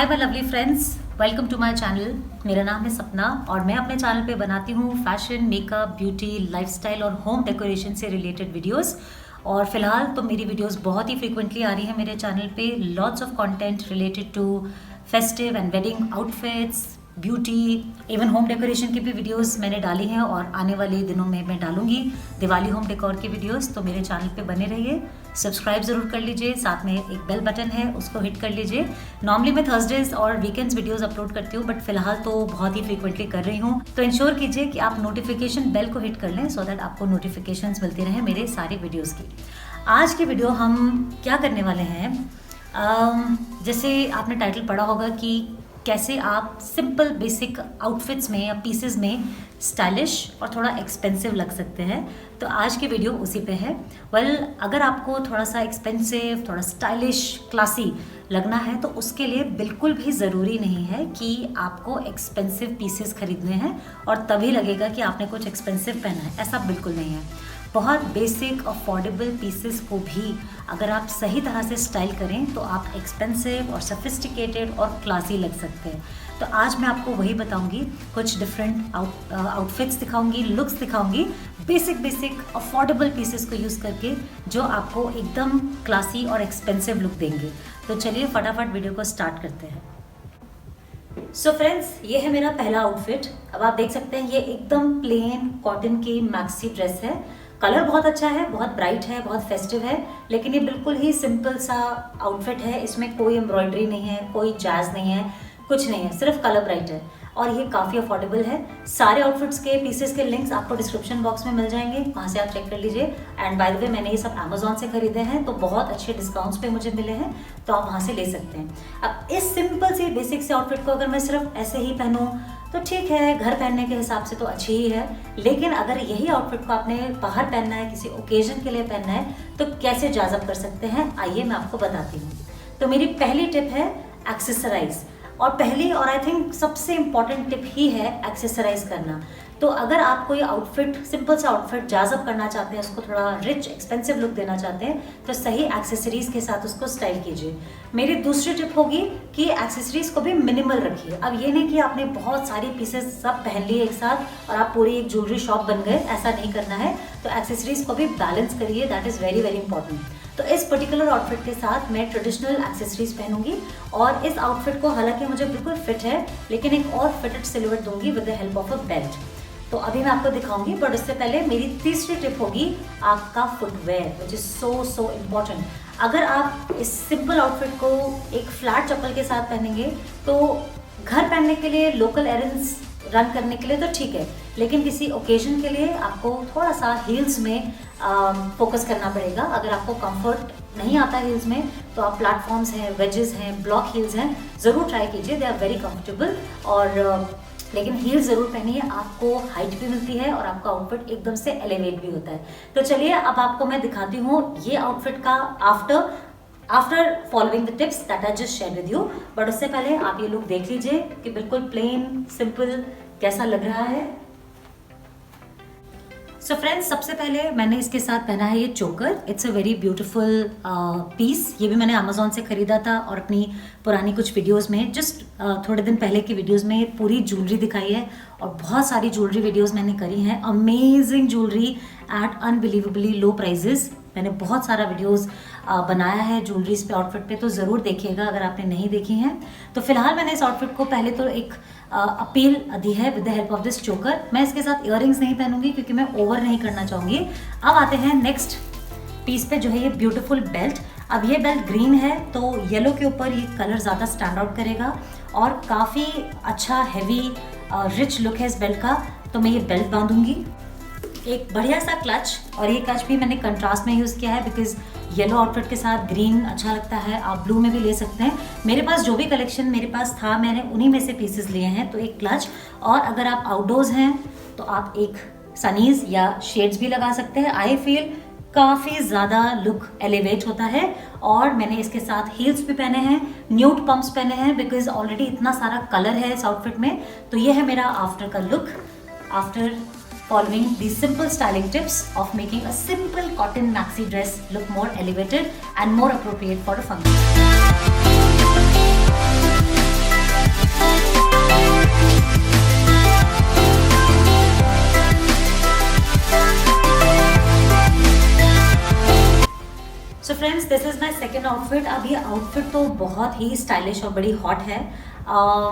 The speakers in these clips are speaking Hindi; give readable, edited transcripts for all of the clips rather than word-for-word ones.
Hi my lovely friends, welcome to my channel. मेरा नाम है सपना और मैं अपने चैनल पे बनाती हूँ फैशन, मेकअप, ब्यूटी, लाइफस्टाइल और होम डेकोरेशन से रिलेटेड वीडियोस। और फिलहाल तो मेरी वीडियोस बहुत ही फ्रीक्वेंटली आ रही है मेरे चैनल पे। Lots of content related to festive and wedding outfits, beauty, even home decoration की भी वीडियोस मैंने डाली हैं और आने वाले दिनों में मैं डालूंगी दिवाली होम डेकोर की वीडियोस। तो मेरे चैनल पे बने रहिए, सब्सक्राइब ज़रूर कर लीजिए, साथ में एक बेल बटन है उसको हिट कर लीजिए। नॉर्मली मैं थर्सडेज और वीकेंड्स वीडियोस अपलोड करती हूँ, बट फिलहाल तो बहुत ही फ्रीक्वेंटली कर रही हूँ। तो इंश्योर कीजिए कि आप नोटिफिकेशन बेल को हिट कर लें सो दैट आपको नोटिफिकेशंस मिलती रहे मेरे सारे वीडियोज़ की। आज की वीडियो हम क्या करने वाले हैं, जैसे आपने टाइटल पढ़ा होगा कि कैसे आप सिंपल बेसिक आउटफिट्स में या पीसेस में स्टाइलिश और थोड़ा एक्सपेंसिव लग सकते हैं। तो आज की वीडियो उसी पे है। अगर आपको थोड़ा सा एक्सपेंसिव, थोड़ा स्टाइलिश, क्लासी लगना है तो उसके लिए बिल्कुल भी ज़रूरी नहीं है कि आपको एक्सपेंसिव पीसेस खरीदने हैं और तभी लगेगा कि आपने कुछ एक्सपेंसिव पहना है। ऐसा बिल्कुल नहीं है। बहुत बेसिक अफोर्डेबल पीसेस को भी अगर आप सही तरह से स्टाइल करें तो आप एक्सपेंसिव और सोफिस्टिकेटेड और क्लासी लग सकते हैं। तो आज मैं आपको वही बताऊंगी, कुछ डिफरेंट आउटफिट्स दिखाऊंगी, लुक्स दिखाऊंगी, बेसिक अफोर्डेबल पीसेस को यूज़ करके जो आपको एकदम क्लासी और एक्सपेंसिव लुक देंगे। तो चलिए फटाफट वीडियो को स्टार्ट करते हैं। सो फ्रेंड्स, ये है मेरा पहला आउटफिट। अब आप देख सकते हैं ये एकदम प्लेन कॉटन की मैक्सी ड्रेस है। कलर बहुत अच्छा है, बहुत ब्राइट है, बहुत फेस्टिव है, लेकिन ये बिल्कुल ही सिंपल सा आउटफिट है। इसमें कोई एम्ब्रॉयडरी नहीं है, कोई जैज नहीं है, कुछ नहीं है, सिर्फ कलर ब्राइट है और ये काफ़ी अफोर्डेबल है। सारे आउटफिट्स के पीसेस के लिंक्स आपको डिस्क्रिप्शन बॉक्स में मिल जाएंगे, वहाँ से आप चेक कर लीजिए। एंड बाय द वे मैंने ये सब अमेजोन से खरीदे हैं तो बहुत अच्छे डिस्काउंट्स पे मुझे मिले हैं, तो आप वहाँ से ले सकते हैं। अब इस सिंपल सी बेसिक से आउटफिट को अगर मैं सिर्फ ऐसे ही पहनूँ तो ठीक है, घर पहनने के हिसाब से तो अच्छी ही है, लेकिन अगर यही आउटफिट को आपने बाहर पहनना है, किसी ओकेजन के लिए पहनना है, तो कैसे जाज़ब कर सकते हैं आइए मैं आपको बताती हूँ। तो मेरी पहली टिप है एक्सेसराइज, और पहली और आई थिंक सबसे इम्पॉर्टेंट टिप ही है एक्सेसराइज करना। तो अगर आप कोई आउटफिट, सिंपल सा आउटफिट जाज़ब करना चाहते हैं, उसको थोड़ा रिच एक्सपेंसिव लुक देना चाहते हैं, तो सही एक्सेसरीज के साथ उसको स्टाइल कीजिए। मेरी दूसरी टिप होगी कि एक्सेसरीज को भी मिनिमल रखिए। अब ये नहीं कि आपने बहुत सारी पीसेस सब पहन लिए एक साथ और आप पूरी एक ज्वेलरी शॉप बन गए, ऐसा नहीं करना है। तो एक्सेसरीज को भी बैलेंस करिए, that is very very important. तो इस पर्टिकुलर आउटफिट के साथ मैं ट्रेडिशनल एक्सेसरीज पहनूंगी और इस आउटफिट को हालांकि मुझे बिल्कुल फिट है, लेकिन एक और फिटेड सिलुएट दूंगी with the help of a belt. तो अभी मैं आपको दिखाऊंगी, बट उससे पहले मेरी तीसरी टिप होगी आपका footwear, which is so important. अगर आप इस सिंपल आउटफिट को एक फ्लैट चप्पल के साथ पहनेंगे तो घर पहनने के लिए, लोकल एरेंड्स रन करने के लिए तो ठीक है, लेकिन किसी ओकेजन के लिए आपको थोड़ा सा हील्स में फोकस करना पड़ेगा। अगर आपको कंफर्ट नहीं आता हील्स में तो आप प्लेटफॉर्म्स हैं, वेजेस हैं, ब्लॉक हील्स हैं, ज़रूर ट्राई कीजिए, दे आर वेरी कंफर्टेबल। और लेकिन हील्स ज़रूर पहनिए, आपको हाइट भी मिलती है और आपका आउटफिट एकदम से एलिवेट भी होता है। तो चलिए अब आपको मैं दिखाती हूँ ये आउटफिट का after following the tips that I just share with you. But उससे पहले आप ये लुक देख लीजिए कि बिल्कुल प्लेन सिंपल कैसा लग रहा है। सो फ्रेंड्स, सबसे पहले मैंने इसके साथ पहना है ये choker. It's a very beautiful piece. ये भी मैंने अमेजोन से खरीदा था और अपनी पुरानी कुछ वीडियोस में, जस्ट थोड़े दिन पहले की वीडियोस में पूरी ज्वेलरी दिखाई है और बहुत सारी ज्वेलरी वीडियोस मैंने करी हैं। अमेजिंग ज्वेलरी एट अनबिलीवेबली लो प्राइजेस। मैंने बहुत सारा वीडियोस बनाया है ज्वेलरीज पे, आउटफिट पे, तो ज़रूर देखिएगा अगर आपने नहीं देखी हैं। तो फिलहाल मैंने इस आउटफिट को पहले तो एक अपील दी है with the help of this चोकर। मैं इसके साथ इयररिंग्स नहीं पहनूंगी क्योंकि मैं ओवर नहीं करना चाहूँगी। अब आते हैं नेक्स्ट पीस पे, जो है ये ब्यूटीफुल बेल्ट। अब ये बेल्ट ग्रीन है तो येलो के ऊपर ये कलर ज़्यादा स्टैंड आउट करेगा और काफ़ी अच्छा हैवी रिच लुक है इस बेल्ट का। तो मैं ये बेल्ट बांधूंगी, एक बढ़िया सा क्लच, और ये क्लच भी मैंने कंट्रास्ट में यूज़ किया है बिकॉज येलो आउटफिट के साथ ग्रीन अच्छा लगता है। आप ब्लू में भी ले सकते हैं। मेरे पास जो भी कलेक्शन मेरे पास था मैंने उन्हीं में से पीसेस लिए हैं। तो एक क्लच, और अगर आप आउटडोर्स हैं तो आप एक सनीज या शेड्स भी लगा सकते हैं। आई फील काफ़ी ज़्यादा लुक एलिवेट होता है। और मैंने इसके साथ हील्स भी पहने हैं, न्यूड पम्प्स पहने हैं बिकॉज ऑलरेडी इतना सारा कलर है इस आउटफिट में। तो ये है मेरा आफ्टर का look, after following these simple styling tips of making a simple cotton maxi dress look more elevated and more appropriate for a function. So friends, this is my second outfit. अब ये आउटफिट तो बहुत ही स्टाइलिश और बड़ी हॉट है।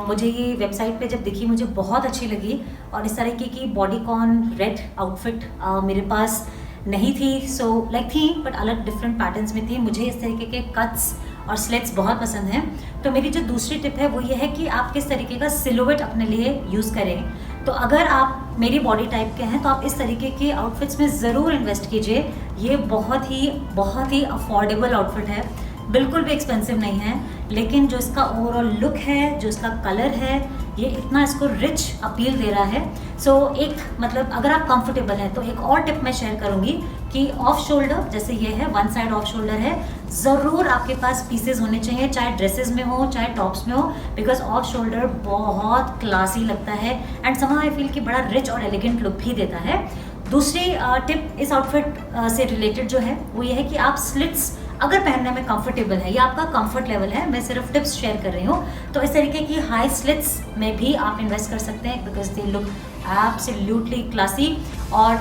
मुझे ये वेबसाइट पे जब दिखी मुझे बहुत अच्छी लगी, और इस तरीके की बॉडीकॉन रेड आउटफिट मेरे पास नहीं थी। सो लाइक थी बट अलग डिफरेंट पैटर्न्स में थी। मुझे इस तरीके के कट्स और स्लिट्स बहुत पसंद हैं। तो मेरी जो दूसरी टिप है वो ये है कि आप किस तरीके का सिलुएट अपने लिए यूज़ करें। तो अगर आप मेरी बॉडी टाइप के हैं तो आप इस तरीके के आउटफिट्स में ज़रूर इन्वेस्ट कीजिए। ये बहुत ही अफोर्डेबल आउटफिट है, बिल्कुल भी एक्सपेंसिव नहीं है, लेकिन जो इसका ओवरऑल लुक है, जो इसका कलर है, ये इतना इसको रिच अपील दे रहा है। सो एक मतलब अगर आप कंफर्टेबल हैं तो एक और टिप मैं शेयर करूंगी कि ऑफ शोल्डर, जैसे ये है वन साइड ऑफ शोल्डर है, ज़रूर आपके पास पीसेस होने चाहिए, चाहे ड्रेसेस में हो चाहे टॉप्स में हो, बिकॉज ऑफ शोल्डर बहुत क्लासी लगता है एंड समहाउ आई फील कि बड़ा रिच और एलिगेंट लुक भी देता है। दूसरी टिप इस आउटफिट से रिलेटेड जो है वो ये है कि आप स्लिट्स अगर पहनने में कंफर्टेबल है या आपका कंफर्ट लेवल है, मैं सिर्फ टिप्स शेयर कर रही हूँ, तो इस तरीके की हाई स्लिट्स में भी आप इन्वेस्ट कर सकते हैं because they look absolutely classy. और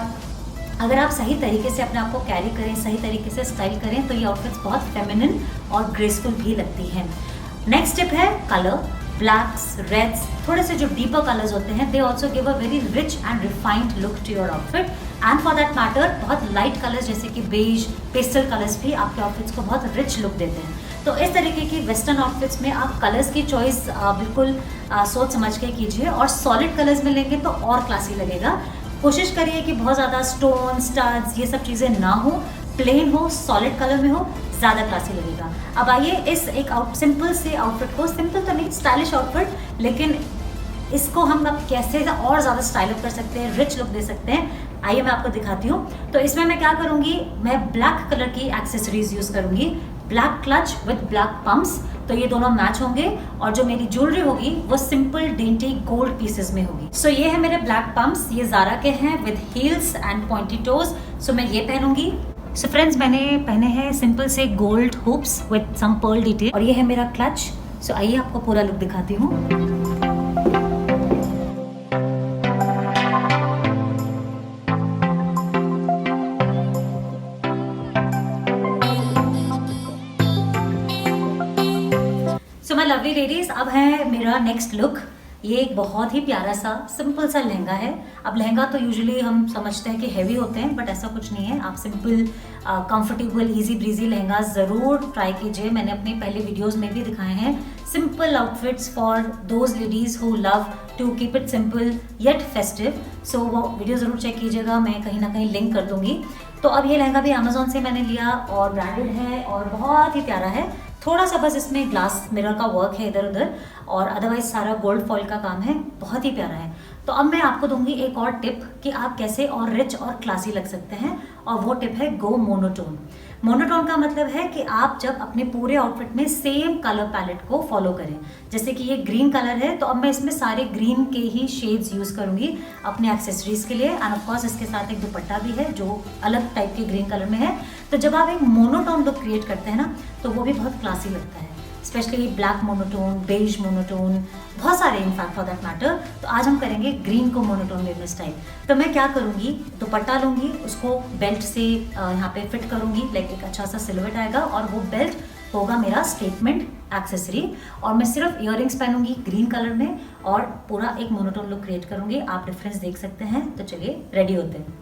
अगर आप सही तरीके से अपने आप को कैरी करें, सही तरीके से स्टाइल करें, तो ये आउटफिट्स बहुत फेमिनिन और ग्रेसफुल भी लगती हैं। नेक्स्ट टिप है कलर। ब्लैक्स, रेड्स, थोड़े से जो डीपर कलर्स होते हैं, they also give a very rich and refined look to your outfit. And for that matter बहुत लाइट कलर्स जैसे कि बेज, पेस्टल कलर्स भी आपके आउटफिट्स को बहुत रिच लुक देते हैं। तो इस तरीके की वेस्टर्न आउटफिट्स में आप कलर्स की चॉइस बिल्कुल सोच समझ के कीजिए, और सॉलिड कलर्स में लेंगे तो और क्लासी लगेगा। कोशिश करिए कि बहुत ज़्यादा स्टोन, स्टड्स, ये सब चीज़ें ना हो, प्लेन हो, सॉलिड कलर में हो, ज़्यादा क्लासी लगेगा। अब आइए इस एक सिंपल से आउटफिट को, सिंपल तो नहीं, स्टाइलिश आउटफिट, लेकिन इसको हम अब कैसे और ज़्यादा स्टाइल अप कर सकते हैं, रिच लुक दे सकते हैं, आइए मैं आपको दिखाती हूँ। तो इसमें मैं क्या करूँगी, मैं ब्लैक कलर की एक्सेसरीज यूज़ करूँगी, black clutch with black pumps, तो ये दोनों मैच होंगे, और जो मेरी ज्वेलरी होगी वो सिंपल डेंटी गोल्ड पीसेस में होगी। सो ये है मेरे ब्लैक पम्प्स, ये ज़ारा के हैं with heels and pointy toes. So मैं ये पहनूंगी। सो फ्रेंड्स, मैंने पहने हैं सिंपल से gold hoops with some pearl detail, और ये है मेरा क्लच। सो आइए आपको पूरा लुक दिखाती हूँ। सो माय लवली लेडीज, अब है मेरा नेक्स्ट लुक। ये एक बहुत ही प्यारा सा सिंपल सा लहंगा है। अब लहंगा तो यूजुअली हम समझते हैं कि हैवी होते हैं, बट ऐसा कुछ नहीं है। आप simple comfortable easy breezy lehenga ज़रूर ट्राई कीजिए। मैंने अपने पहले वीडियोस में भी दिखाए हैं simple outfits for those ladies who love to keep it simple yet festive. So वो वीडियो ज़रूर चेक कीजिएगा, मैं कहीं ना कहीं लिंक कर दूंगी। तो अब ये लहंगा भी अमेजोन से मैंने लिया और ब्रांडेड है और बहुत ही प्यारा है। थोड़ा सा बस इसमें ग्लास मिरर का वर्क है इधर उधर, और अदरवाइज सारा गोल्ड फॉइल का काम है, बहुत ही प्यारा है। तो अब मैं आपको दूंगी एक और टिप कि आप कैसे और रिच और क्लासी लग सकते हैं, और वो टिप है गो मोनोटोन। मोनोटोन का मतलब है कि आप जब अपने पूरे आउटफिट में सेम कलर पैलेट को फॉलो करें। जैसे कि ये ग्रीन कलर है, तो अब मैं इसमें सारे ग्रीन के ही शेड्स यूज़ करूंगी अपने एक्सेसरीज के लिए। एंड ऑफ कोर्स इसके साथ एक दुपट्टा भी है जो अलग टाइप के ग्रीन कलर में है। तो जब आप एक मोनोटोन लुक क्रिएट करते हैं ना, तो वो भी बहुत क्लासी लगता है, specially black monotone, beige monotone, बहुत सारे इनफैक्ट फॉर दैट मैटर। तो आज हम करेंगे ग्रीन को मोनोटोन में स्टाइल। तो मैं क्या करूँगी, दुपट्टा लूँगी, उसको बेल्ट से यहाँ पे फिट करूँगी, लाइक एक अच्छा सा सिलुएट आएगा, और वो बेल्ट होगा मेरा स्टेटमेंट एक्सेसरी, और मैं सिर्फ इयररिंग्स पहनूंगी ग्रीन कलर में, और पूरा एक मोनोटोन लुक क्रिएट करूँगी। आप डिफरेंस देख सकते हैं। तो चलिए रेडी होते हैं।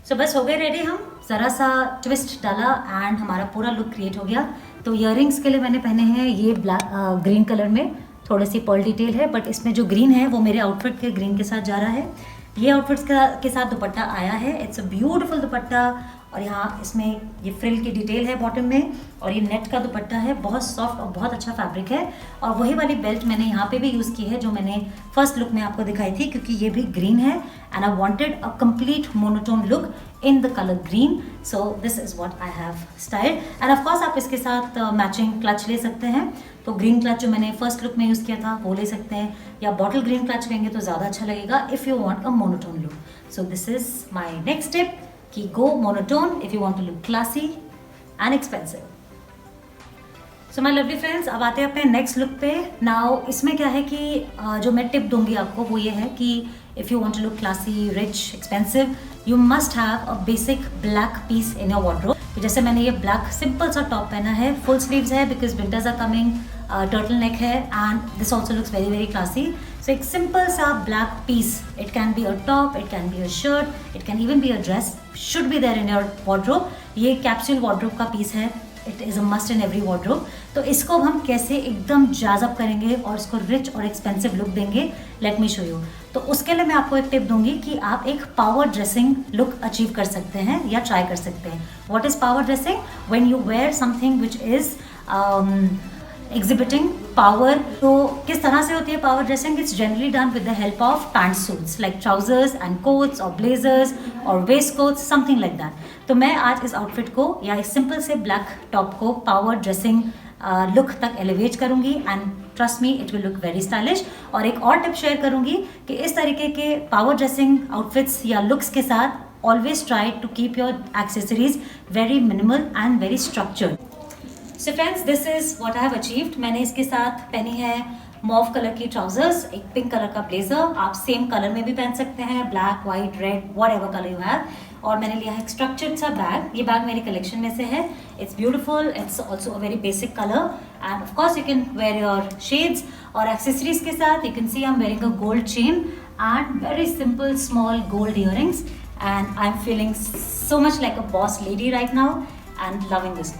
सो बस हो गए रेडी हम, ज़रा सा ट्विस्ट डाला एंड हमारा पूरा लुक क्रिएट हो गया। तो इयररिंग्स के लिए मैंने पहने हैं ये ब्लैक ग्रीन कलर में, थोड़ी सी पर्ल डिटेल है, बट इसमें जो ग्रीन है वो मेरे आउटफिट के ग्रीन के साथ जा रहा है। ये आउटफिट्स के साथ दुपट्टा आया है, इट्स अ ब्यूटीफुल दुपट्टा, और यहाँ इसमें ये फ्रिल की डिटेल है बॉटम में, और ये नेट का दुपट्टा है, बहुत सॉफ्ट और बहुत अच्छा फैब्रिक है। और वही वाली बेल्ट मैंने यहाँ पे भी यूज़ की है जो मैंने फर्स्ट लुक में आपको दिखाई थी, क्योंकि ये भी ग्रीन है and I wanted a complete monotone look in the colour green. So this is what I have style. End of course आप इसके साथ मैचिंग क्लच ले सकते हैं। तो ग्रीन क्लच जो मैंने फर्स्ट लुक में यूज़ किया था वो ले सकते हैं, या बॉटल ग्रीन क्लच लेंगे तो ज़्यादा अच्छा लगेगा if you want a monotone look. So this is my next tip कि go monotone if you want to look classy and expensive. So my lovely friends, अब आते हैं अपने नेक्स्ट लुक पे। नाउ इसमें क्या है कि जो मैं टिप दूंगी आपको वो ये है कि if you want to look classy, rich, expensive, you must have a basic black piece in your wardrobe. कि जैसे मैंने ये ब्लैक सिंपल सा टॉप पहना है, फुल स्लीव्स है because winters are coming, turtle neck है and this also looks very very classy. So एक सिंपल सा black piece, it can be a top, it can be a shirt, it can even be a dress, should be there in your wardrobe. ये कैप्सूल वार्डरोब का पीस है, it is a must in every wardrobe. तो इसको हम कैसे एकदम जाज अप करेंगे और इसको रिच और एक्सपेंसिव लुक देंगे, लेट मी शो यू. तो उसके लिए मैं आपको एक टिप दूंगी कि आप एक पावर ड्रेसिंग लुक अचीव कर सकते हैं या ट्राई कर सकते हैं. What is power dressing? When you wear something which is exhibiting power. तो किस तरह से होती है power dressing? It's generally done with the help of pant suits like trousers and coats और ब्लेजर्स और waist coats, something like that. तो मैं आज इस आउटफिट को या इस सिंपल से ब्लैक टॉप को पावर ड्रेसिंग लुक तक एलिवेट करूंगी and trust me it will look very stylish. और एक और टिप शेयर करूंगी कि इस तरीके के पावर ड्रेसिंग आउटफिट्स या लुक्स के साथ always try to keep your accessories very minimal and very structured. So friends, this is what I have achieved. मैंने इसके साथ पहनी है मॉव कलर की ट्राउजर्स, एक पिंक कलर का ब्लेजर, आप सेम कलर में भी पहन सकते हैं, black, white, red, whatever colour you have. और मैंने लिया है एक स्ट्रक्चर्ड सा बैग. ये बैग मेरी कलेक्शन में से है. It's beautiful, it's also a very basic colour end of course you can wear your shades. और एक्सेसरीज के साथ you can see I am wearing a gold chain and very simple small gold earrings and I am feeling so much like a boss lady right now and loving this.